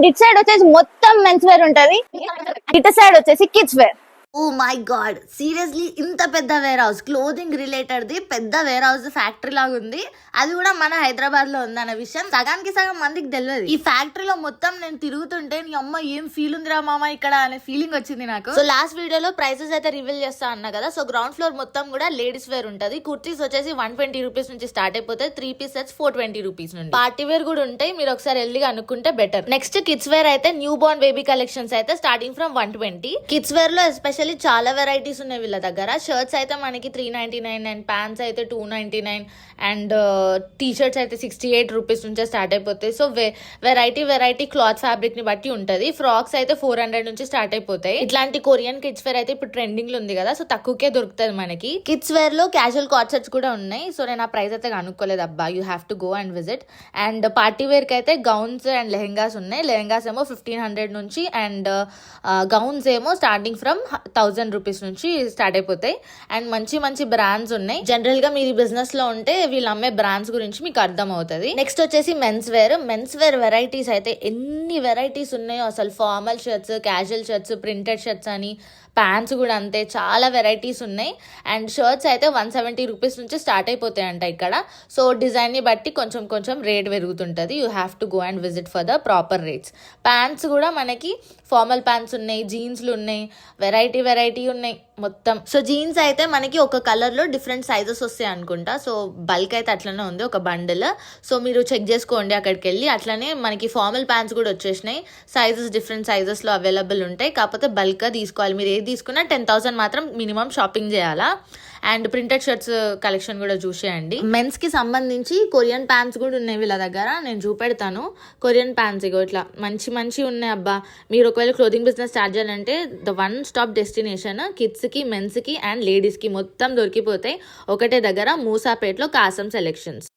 ఇటు సైడ్ వచ్చేసి మొత్తం మెన్స్ వేర్ ఉంటది, ఇటు సైడ్ వచ్చేసి kids wear. Oh my god, seriously ఇంత పెద్ద వేర్ హౌస్, క్లోదింగ్ రిలేటెడ్ ది పెద్ద వేర్ హౌస్, ఫ్యాక్టరీ లాగా ఉంది. అది కూడా మన హైదరాబాద్ లో ఉంది అన్న విషయం సగానికి సగం మందికి తెలియదు. ఈ ఫ్యాక్టరీలో మొత్తం నేను తిరుగుతుంటే నీ అమ్మ ఏం ఫీల్ ఉందిరా మామ ఇక్కడ అనే ఫీలింగ్ వచ్చింది నాకు. సో లాస్ట్ వీడియోలో ప్రైసెస్ అయితే రివీల్ చేస్తా అన్నా కదా. సో గ్రౌండ్ ఫ్లోర్ మొత్తం కూడా లేడీస్ వేర్ ఉంటది. కుర్తీస్ వచ్చేసి 120 రూపీస్ నుంచి స్టార్ట్ అయిపోతాయి. 3 పీస్ సెట్స్ 420 రూపీస్ నుండి. పార్టీ వేర్ కూడా ఉంటాయి, మీరు ఒకసారి వెళ్ళి అనుకుంటే బెటర్. నెక్స్ట్ కిడ్స్ వేర్ అయితే న్యూ బోర్న్ బేబీ కలెక్షన్స్ అయితే స్టార్టింగ్ ఫ్రమ్ 120. కిడ్స్ వేర్ లో ఎస్పెషల్లీ చాలా వెరైటీస్ ఉన్నాయి వీళ్ళ దగ్గర. షర్ట్స్ అయితే మనకి 399 అండ్ ప్యాంట్స్ అయితే 299 అండ్ టీ షర్ట్స్ అయితే 68 రూపీస్ నుంచే స్టార్ట్ అయిపోతాయి. సో వెరైటీ క్లాత్ ఫ్యాబ్రిక్ ని బట్టి ఉంటది. ఫ్రాక్స్ అయితే 400 నుంచి స్టార్ట్ అయిపోతాయి. ఇట్లాంటి కొరియన్ కిడ్స్ వేర్ అయితే ఇప్పుడు ట్రెండింగ్ లో ఉంది కదా, సో తక్కువకే దొరుకుతుంది మనకి. కిడ్స్ వేర్ లో క్యాజువల్ కార్డ్ సెట్స్ కూడా ఉన్నాయి. సో నేను ఆ ప్రైస్ అయితే కనుక్కోలేదు అబ్బా, you have to go and visit. And party wear కి అయితే గౌన్స్ అండ్ లెహెంగాస్ ఉన్నాయి. లెహెంగాస్ ఏమో 1500 నుంచి అండ్ గౌన్స్ ఏమో స్టార్టింగ్ ఫ్రమ్ 1000 రూపీస్ నుంచి స్టార్ట్ అయిపోతాయి. అండ్ మంచి మంచి బ్రాండ్స్ ఉన్నాయి. జనరల్ గా మీరు ఈ బిజినెస్ లో ఉంటే వీళ్ళు అమ్మే బ్రాండ్స్ గురించి మీకు అర్థం అవుతుంది. నెక్స్ట్ వచ్చేసి మెన్స్ వేర్ వెరైటీస్ అయితే ఎన్ని వెరైటీస్ ఉన్నాయో అసలు. Formal shirts, casual shirts, printed shirts అని, ప్యాంట్స్ కూడా అంతే, చాలా వెరైటీస్ ఉన్నాయి. అండ్ షర్ట్స్ అయితే 170 రూపీస్ నుంచి స్టార్ట్ అయిపోతాయి అంట ఇక్కడ. సో డిజైన్ ని బట్టి కొంచెం కొంచెం రేట్ పెరుగుతుంటది. You have to go and visit for the proper rates. Pants కూడా మనకి ఫార్మల్ ప్యాంట్స్ ఉన్నాయి, జీన్స్లు ఉన్నాయి, వెరైటీ ఉన్నాయి మొత్తం. సో జీన్స్ అయితే మనకి ఒక కలర్ లో డిఫరెంట్ సైజెస్ వస్తాయి అనుకుంటా. సో బల్క్ అయితే అట్లనే ఉంది ఒక బండిల్. సో మీరు చెక్ చేసుకోండి అక్కడికి వెళ్ళి. అట్లనే మనకి ఫార్మల్ ప్యాంట్స్ కూడా వచ్చేసినాయి. సైజెస్ డిఫరెంట్ సైజెస్ లో అవైలబుల్ ఉంటాయి. కాకపోతే బల్క్ గా తీసుకోవాలి. మీరు ఏది తీసుకున్నా 10,000 మాత్రం మినిమం షాపింగ్ చేయాలా. అండ్ ప్రింటెడ్ షర్ట్స్ కలెక్షన్ కూడా చూసేయండి. మెన్స్ కి సంబంధించి కొరియన్ ప్యాంట్స్ కూడా ఉన్నాయి వీళ్ళ దగ్గర, నేను చూపెడతాను. కొరియన్ ప్యాంట్స్ ఇగో ఇట్లా మంచి ఉన్నాయి అబ్బా. మీరు ఒకవేళ క్లోదింగ్ బిజినెస్ స్టార్ట్ చేయాలంటే the one stop destination kids కి, మెన్స్ కి అండ్ లేడీస్ కి మొత్తం దొరికిపోతాయి ఒకటే దగ్గర, మూసాపేటలో కాసం సెలెక్షన్స్.